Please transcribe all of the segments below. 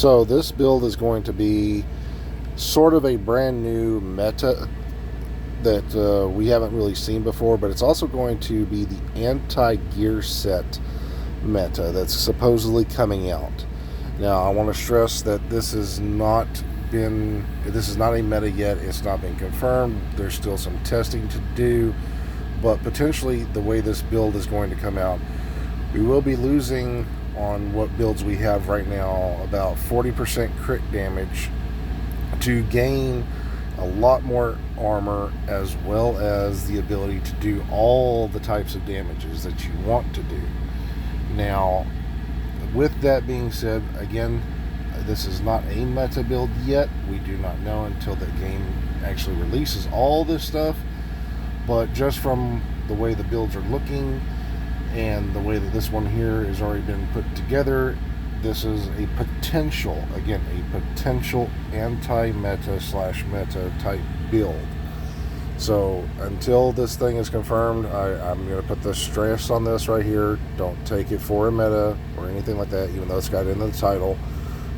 So this build is going to be sort of a brand new meta that we haven't really seen before, but it's also going to be the anti-gear set meta that's supposedly coming out. Now I want to stress that this is not a meta yet. It's not been confirmed. There's still some testing to do, but potentially the way this build is going to come out, we will be losing on what builds we have right now about 40% crit damage to gain a lot more armor, as well as the ability to do all the types of damages that you want to do. Now, with that being said, again, this is not a meta build yet. We do not know until the game actually releases all this stuff, but just from the way the builds are looking and the way that this one here has already been put together, this is a potential anti-meta / meta type build. So until this thing is confirmed, I'm going to put the stress on this right here. Don't take it for a meta or anything like that, even though it's got it in the title.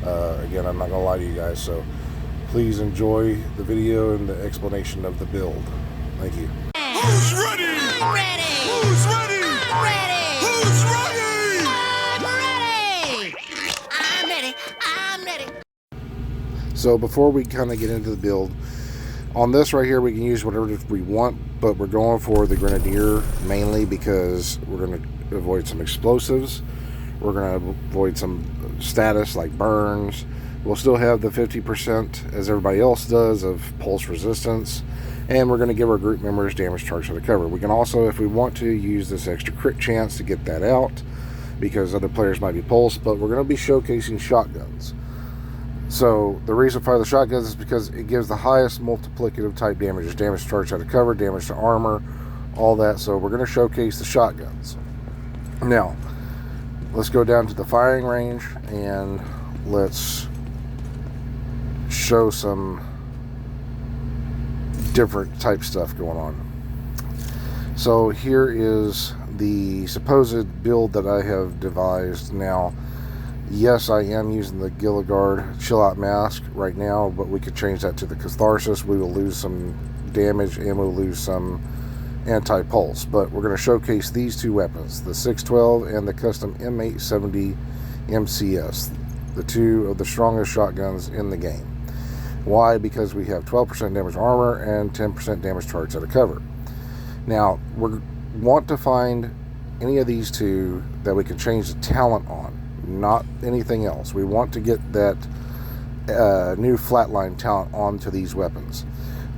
Again, I'm not going to lie to you guys, so please enjoy the video and the explanation of the build. Thank you. Who's ready? I'm ready. Who's ready? I'm ready. Who's ready? I'm ready. I'm ready. So before we kind of get into the build, on this right here, we can use whatever we want, but we're going for the Grenadier mainly because we're going to avoid some explosives. We're going to avoid some status like burns. We'll still have the 50%, as everybody else does, of pulse resistance. And we're going to give our group members damage charge to the cover. We can also, if we want to, use this extra crit chance to get that out, because other players might be pulsed, but we're going to be showcasing shotguns. So the reason for the shotguns is because it gives the highest multiplicative type damages, damage charge out of cover, damage to armor, all that. So we're going to showcase the shotguns. Now, let's go down to the firing range and let's show some different type stuff going on. So here is the supposed build that I have devised. Now, yes, I am using the Gilligard Chill Out Mask right now, but we could change that to the Catharsis. We will lose some damage and we'll lose some anti-pulse, but we're going to showcase these two weapons, the 612 and the custom M870 MCS, the two of the strongest shotguns in the game. Why? Because we have 12% damage armor and 10% damage charge out of cover. Now, we want to find any of these two that we can change the talent on, not anything else. We want to get that new flatline talent onto these weapons.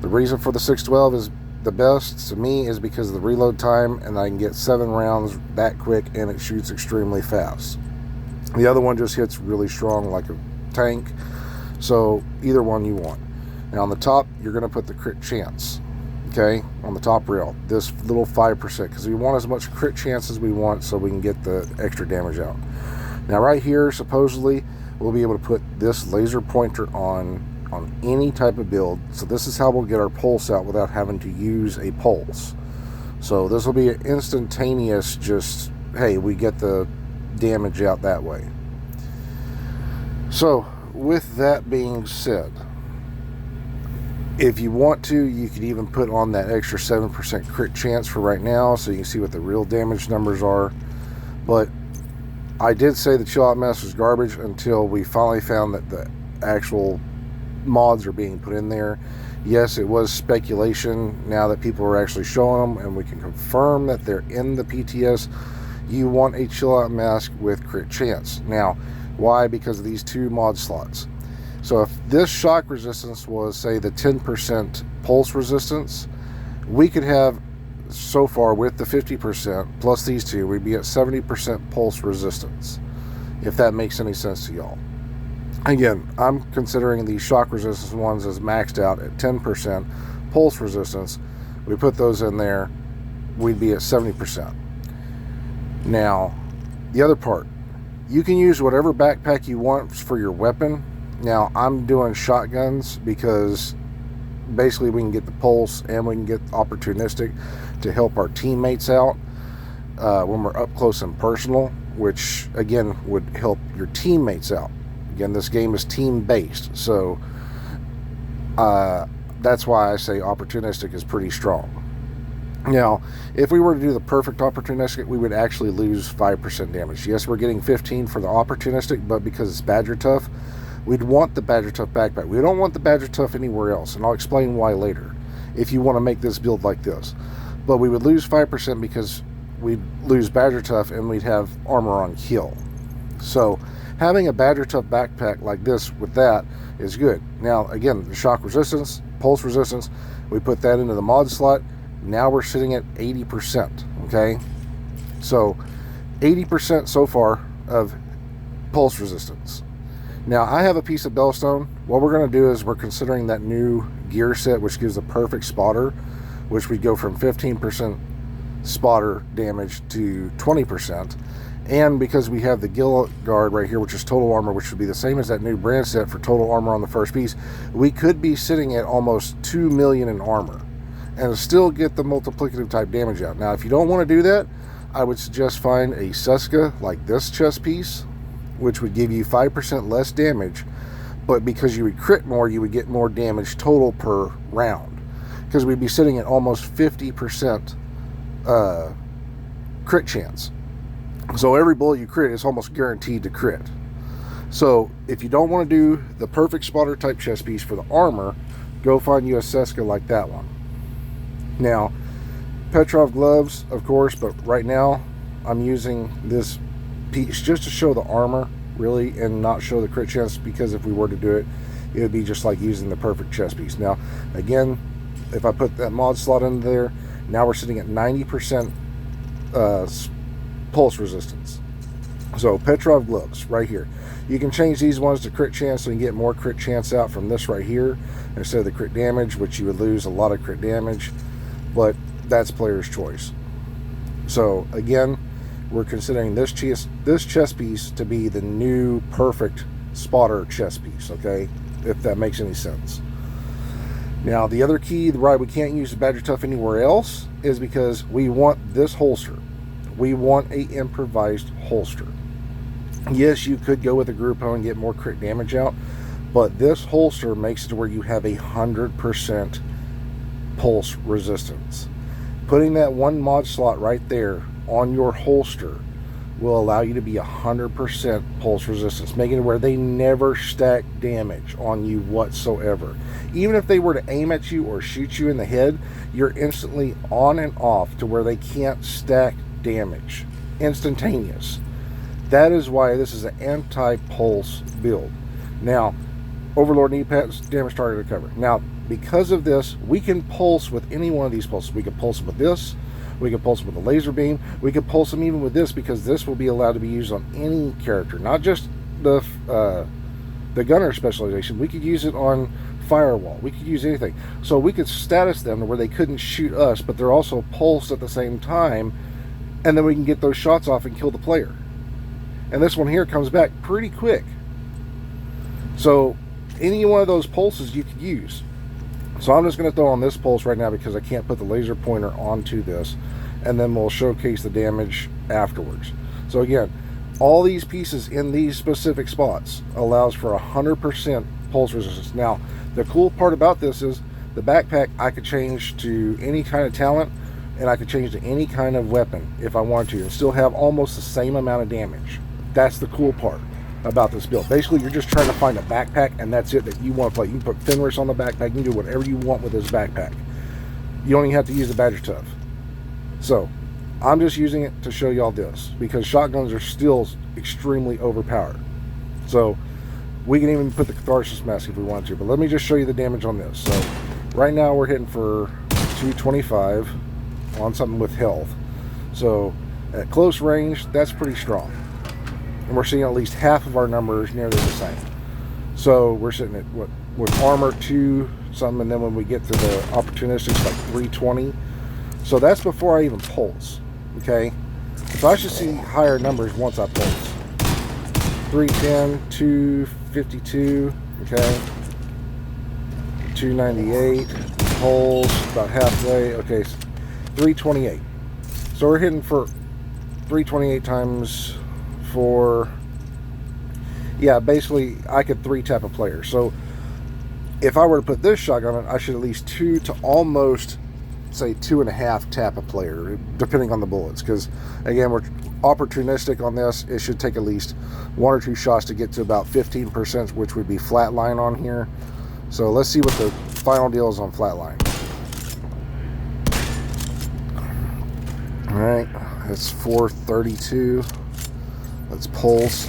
The reason for the 612 is the best to me is because of the reload time, and I can get 7 rounds that quick, and it shoots extremely fast. The other one just hits really strong like a tank. So either one you want. Now on the top, you're going to put the crit chance, okay, on the top rail, this little 5%, because we want as much crit chance as we want so we can get the extra damage out. Now right here, supposedly, we'll be able to put this laser pointer on any type of build. So this is how we'll get our pulse out without having to use a pulse. So this will be an instantaneous, just, hey, we get the damage out that way. So with that being said, if you want to, you could even put on that extra 7% crit chance for right now so you can see what the real damage numbers are. But I did say the Chill Out Mask was garbage until we finally found that the actual mods are being put in there. Yes, it was speculation. Now that people are actually showing them and we can confirm that they're in the PTS, you want a Chill Out Mask with crit chance. Now, why? Because of these 2 mod slots. So if this shock resistance was, say, the 10% pulse resistance, we could have, so far with the 50% plus these 2, we'd be at 70% pulse resistance, if that makes any sense to y'all. Again, I'm considering the shock resistance ones as maxed out at 10% pulse resistance. We put those in there, we'd be at 70%. Now, the other part, you can use whatever backpack you want for your weapon. Now, I'm doing shotguns because basically we can get the pulse and we can get opportunistic to help our teammates out when we're up close and personal, which again would help your teammates out. Again, this game is team-based, so that's why I say opportunistic is pretty strong. Now, if we were to do the perfect opportunistic, we would actually lose 5% damage. Yes, we're getting 15 for the opportunistic, but because it's Badger Tough, we'd want the Badger Tough backpack. We don't want the Badger Tough anywhere else, and I'll explain why later, if you want to make this build like this. But we would lose 5% because we'd lose Badger Tough and we'd have armor on kill. So having a Badger Tough backpack like this with that is good. Now, again, the shock resistance, pulse resistance, we put that into the mod slot. Now we're sitting at 80%, okay? So 80% so far of pulse resistance. Now, I have a piece of Bellstone. What we're going to do is we're considering that new gear set, which gives a perfect spotter, which we go from 15% spotter damage to 20%. And because we have the Gill Guard right here, which is total armor, which would be the same as that new brand set for total armor on the first piece, we could be sitting at almost 2 million in armor and still get the multiplicative type damage out. Now, if you don't want to do that, I would suggest find a Seska like this chest piece, which would give you 5% less damage, but because you would crit more, you would get more damage total per round, because we'd be sitting at almost 50% crit chance. So every bullet you crit is almost guaranteed to crit. So if you don't want to do the perfect spotter type chest piece for the armor, go find you a Seska like that one. Now, Petrov gloves, of course, but right now I'm using this piece just to show the armor, really, and not show the crit chance, because if we were to do it, it would be just like using the perfect chest piece. Now, again, if I put that mod slot in there, now we're sitting at 90% pulse resistance. So Petrov gloves right here. You can change these ones to crit chance so you can get more crit chance out from this right here instead of the crit damage, which you would lose a lot of crit damage, but that's player's choice. So again, we're considering this chest piece to be the new perfect spotter chest piece, okay, if that makes any sense. Now, the other key why we can't use the Badger Tough anywhere else is because we want this holster. We want a improvised holster. Yes, you could go with a Grupo and get more crit damage out, but this holster makes it to where you have 100% pulse resistance. Putting that one mod slot right there on your holster will allow you to be 100% pulse resistance, making it where they never stack damage on you whatsoever. Even if they were to aim at you or shoot you in the head, you're instantly on and off to where they can't stack damage. Instantaneous. That is why this is an anti-pulse build. Now, Overlord knee pads, damage target recovery. Now, because of this, we can pulse with any one of these pulses. We can pulse with this, we can pulse with a laser beam, we can pulse them even with this, because this will be allowed to be used on any character, not just the gunner specialization. We could use it on firewall, we could use anything. So we could status them to where they couldn't shoot us, but they're also pulsed at the same time, and then we can get those shots off and kill the player. And this one here comes back pretty quick. So any one of those pulses you could use. So I'm just going to throw on this pulse right now because I can't put the laser pointer onto this, and then we'll showcase the damage afterwards. So again, all these pieces in these specific spots allows for 100% pulse resistance. Now, the cool part about this is the backpack I could change to any kind of talent, and I could change to any kind of weapon if I want to, and still have almost the same amount of damage. That's the cool part about this build. Basically, you're just trying to find a backpack, and that's it that you want to play. You can put Fenris on the backpack, you can do whatever you want with this backpack. You don't even have to use the Badger Tough. So I'm just using it to show y'all this, because shotguns are still extremely overpowered. So we can even put the Catharsis Mask if we want to, but let me just show you the damage on this. So right now we're hitting for 225 on something with health. So at close range, that's pretty strong. And we're seeing at least half of our numbers nearly the same. So we're sitting at what with armor 2 something, and then when we get to the opportunistics, like 320. So that's before I even pulse. Okay, so I should see higher numbers once I pulse. 310, 252, okay, 298, pulse about halfway. Okay, 328. So we're hitting for 328 times 4, yeah, basically I could 3-tap a player. So if I were to put this shotgun on, I should at least 2 to almost say 2.5 tap a player, depending on the bullets. Because again, we're opportunistic on this. It should take at least 1 or 2 shots to get to about 15%, which would be flatline on here. So let's see what the final deal is on flatline. All right, it's 432. Let's pulse.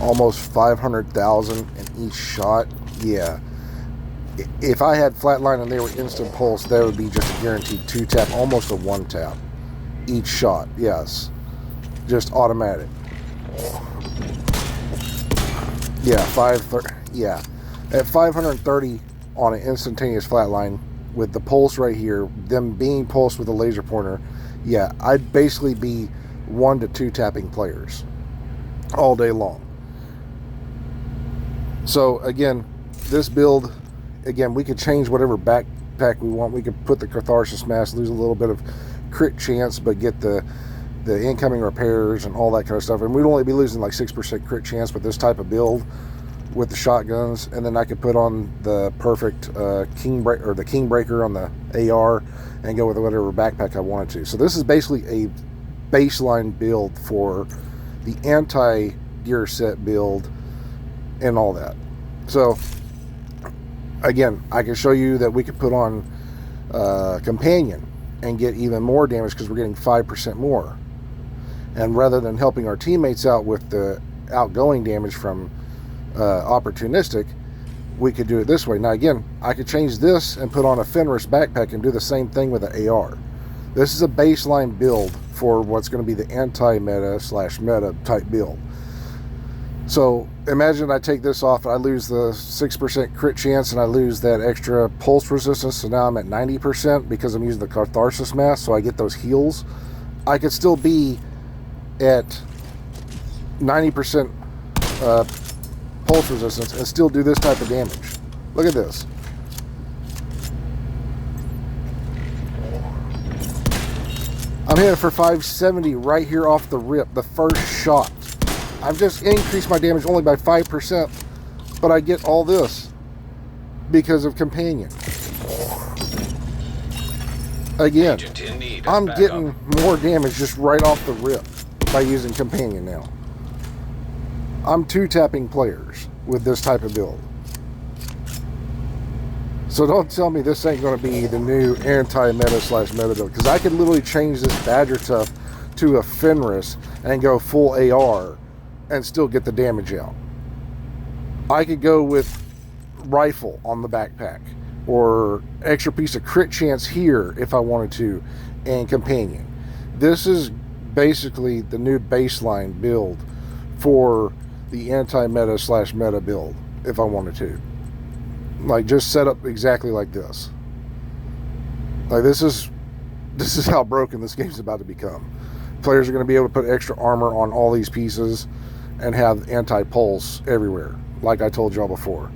Almost 500,000 in each shot. Yeah. If I had flatline and they were instant pulse, that would be just a guaranteed 2-tap, almost a 1-tap each shot. Yes, just automatic. Yeah, 530. Yeah, at 530 on an instantaneous flatline with the pulse right here, them being pulsed with a laser pointer. Yeah, I'd basically be 1 to 2 tapping players all day long. So again, this build, again, we could change whatever backpack we want. We could put the Catharsis mask, lose a little bit of crit chance, but get the incoming repairs and all that kind of stuff. And we'd only be losing like 6% crit chance with this type of build with the shotguns. And then I could put on the perfect King Breaker on the AR and go with whatever backpack I wanted to. So this is basically a baseline build for the anti-gear set build and all that. So again, I can show you that we could put on Companion and get even more damage because we're getting 5% more. And rather than helping our teammates out with the outgoing damage from Opportunistic, we could do it this way. Now again, I could change this and put on a Fenris backpack and do the same thing with the AR. This is a baseline build for what's going to be the anti-meta / meta type build. So imagine I take this off, I lose the 6% crit chance, and I lose that extra pulse resistance. So now I'm at 90% because I'm using the Catharsis mask, so I get those heals. I could still be at 90% pulse resistance and still do this type of damage. Look at this. I'm hitting for 570 right here off the rip, the first shot. I've just increased my damage only by 5%, but I get all this because of Companion. Again, I'm getting more damage just right off the rip by using Companion now. I'm 2-tapping players with this type of build. So don't tell me this ain't going to be the new anti-meta / meta build, because I could literally change this Badger Tough to a Fenris and go full AR and still get the damage out. I could go with rifle on the backpack or extra piece of crit chance here if I wanted to, and Companion. This is basically the new baseline build for the anti-meta / meta build if I wanted to. Like, just set up exactly like this. Like, this is how broken this game's about to become. Players are going to be able to put extra armor on all these pieces and have anti-pulse everywhere, like I told y'all before.